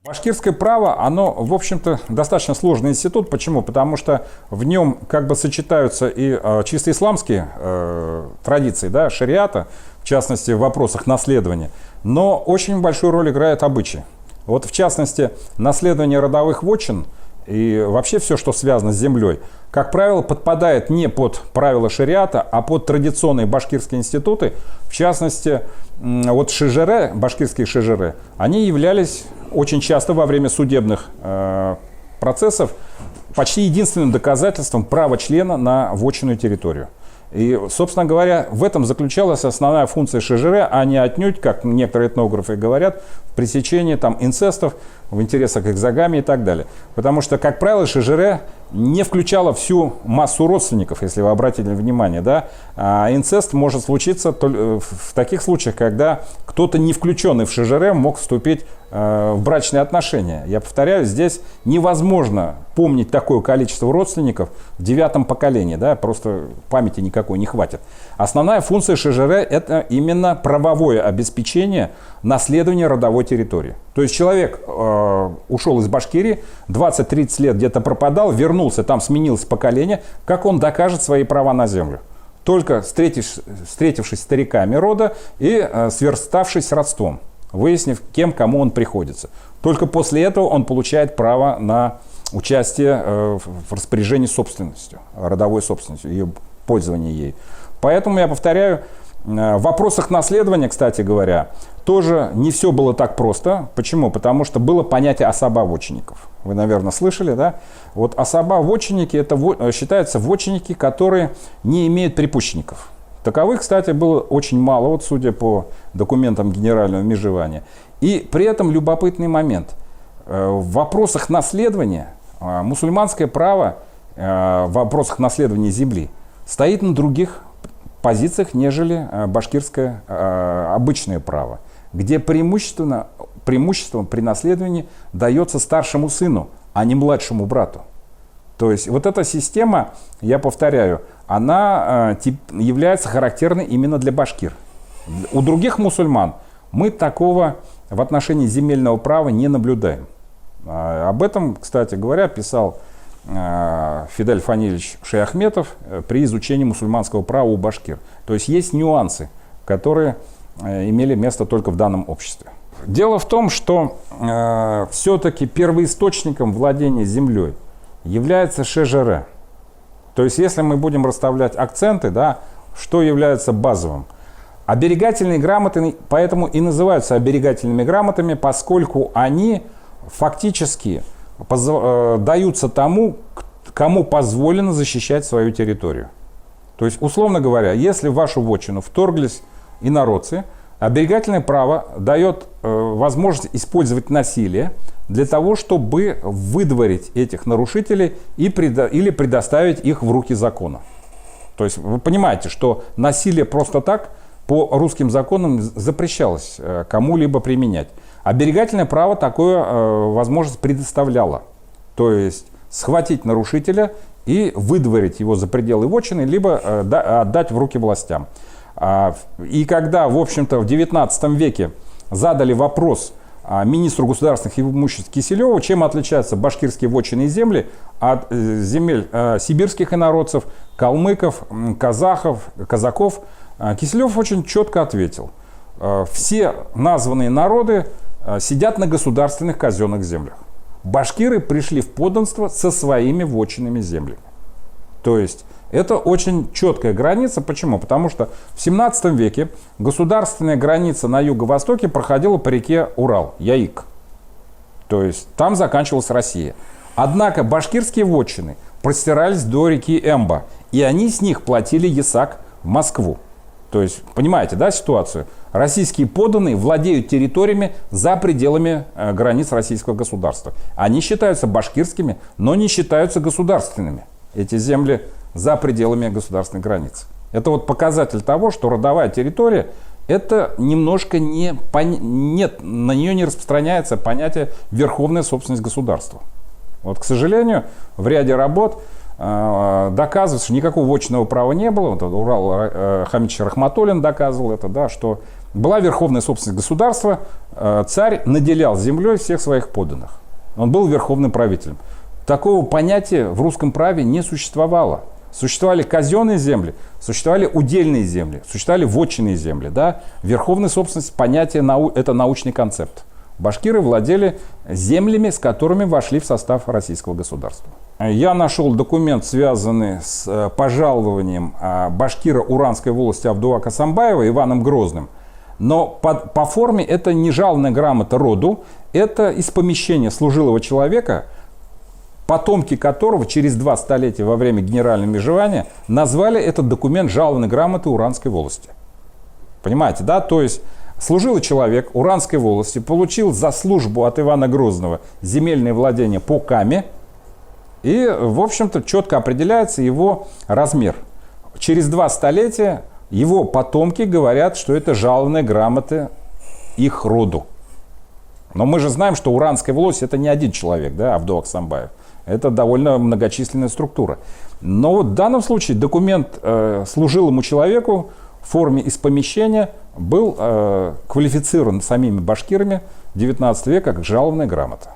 Башкирское право, оно, в общем-то, достаточно сложный институт. Почему? Потому что в нем как бы сочетаются и чисто исламские традиции, да, шариата, в частности, в вопросах наследования, но очень большую роль играют обычаи. Вот, в частности, наследование родовых вотчин и вообще все, что связано с землей, как правило, подпадает не под правила шариата, а под традиционные башкирские институты. В частности, вот шежере, башкирские шежере, они являлись очень часто во время судебных процессов почти единственным доказательством права члена на вотчинную территорию. И, собственно говоря, в этом заключалась основная функция шежере, а не отнюдь, как некоторые этнографы говорят, в пресечении там, инцестов в интересах экзогамии и так далее. Потому что, как правило, шежере не включала всю массу родственников, если вы обратили внимание. Да? А инцест может случиться в таких случаях, когда кто-то, не включенный в шежере, мог вступить в брачные отношения. Я повторяю, здесь невозможно помнить такое количество родственников в 9-м поколении, да, просто памяти никакой не хватит. Основная функция шежере – это именно правовое обеспечение наследования родовой территории. То есть человек ушел из Башкирии, 20-30 лет где-то пропадал, вернулся, там сменилось поколение, как он докажет свои права на землю? Только встретившись с стариками рода и сверставшись родством, выяснив, кому он приходится. Только после этого он получает право на участие в распоряжении собственностью, родовой собственностью, ее пользование ей. Поэтому я повторяю, в вопросах наследования, кстати говоря, тоже не все было так просто. Почему? Потому что было понятие особо-вотчинников. Вы, наверное, слышали, да? Вот особо-вотчинники – это считаются вотчинники, которые не имеют припущенников. Таковых, кстати, было очень мало, вот судя по документам генерального межевания. И при этом любопытный момент. В вопросах наследования мусульманское право в вопросах наследования земли стоит на других позициях, нежели башкирское обычное право, где преимущество при наследовании дается старшему сыну, а не младшему брату. То есть вот эта система, я повторяю, она является характерной именно для башкир. У других мусульман мы такого в отношении земельного права не наблюдаем. Об этом, кстати говоря, писал Фидель Фанилевич Шейахметов при изучении мусульманского права у башкир. То есть есть нюансы, которые имели место только в данном обществе. Дело в том, что все-таки первоисточником владения землей является шежере. То есть если мы будем расставлять акценты, да, что является базовым. Оберегательные грамоты поэтому и называются оберегательными грамотами, поскольку они фактически даются тому, кому позволено защищать свою территорию. То есть, условно говоря, если в вашу вотчину вторглись инородцы, оберегательное право дает возможность использовать насилие для того, чтобы выдворить этих нарушителей или предоставить их в руки закона. То есть вы понимаете, что насилие просто так по русским законам запрещалось кому-либо применять. Оберегательное право такую возможность предоставляло. То есть схватить нарушителя и выдворить его за пределы вотчины, либо отдать в руки властям. И когда, в общем-то, в 19 веке задали вопрос министру государственных имуществ Киселеву, чем отличаются башкирские вотчинные земли от земель сибирских инородцев, калмыков, казаков, Киселев очень четко ответил. Все названные народы сидят на государственных казенных землях. Башкиры пришли в подданство со своими вотчинными землями. То есть это очень четкая граница. Почему? Потому что в 17 веке государственная граница на юго-востоке проходила по реке Урал, Яик. То есть там заканчивалась Россия. Однако башкирские вотчины простирались до реки Эмба, и они с них платили ясак в Москву. То есть, понимаете, да, ситуацию? Российские подданные владеют территориями за пределами границ российского государства. Они считаются башкирскими, но не считаются государственными. Эти земли за пределами государственных границ. Это вот показатель того, что родовая территория, это немножко нет, на нее не распространяется понятие верховная собственность государства. Вот, к сожалению, в ряде работ доказывает, что никакого вотчинного права не было. Вот Урал Хамидович Рахматуллин доказывал это, да, что была верховная собственность государства, царь наделял землей всех своих подданных. Он был верховным правителем. Такого понятия в русском праве не существовало. Существовали казенные земли, существовали удельные земли, существовали вотчинные земли. Да? Верховная собственность, понятие, это научный концепт. Башкиры владели землями, с которыми вошли в состав российского государства. Я нашел документ, связанный с пожалованием башкира Уранской волости Абдуака Самбаева Иваном Грозным. Но по форме это не жалобная грамота роду, это из помещения служилого человека, потомки которого через 2 столетия во время генерального межевания назвали этот документ жалобной грамотой Уранской волости. Понимаете, да? То есть служилый человек Уранской волости получил за службу от Ивана Грозного земельные владения по Каме, и, в общем-то, четко определяется его размер. Через 2 столетия его потомки говорят, что это жалобные грамоты их роду. Но мы же знаем, что Уранская волость — это не один человек, да, Абдуак Самбаев. Это довольно многочисленная структура. Но вот в данном случае документ служилому человеку в форме из помещения был квалифицирован самими башкирами XIX века как жалобная грамота.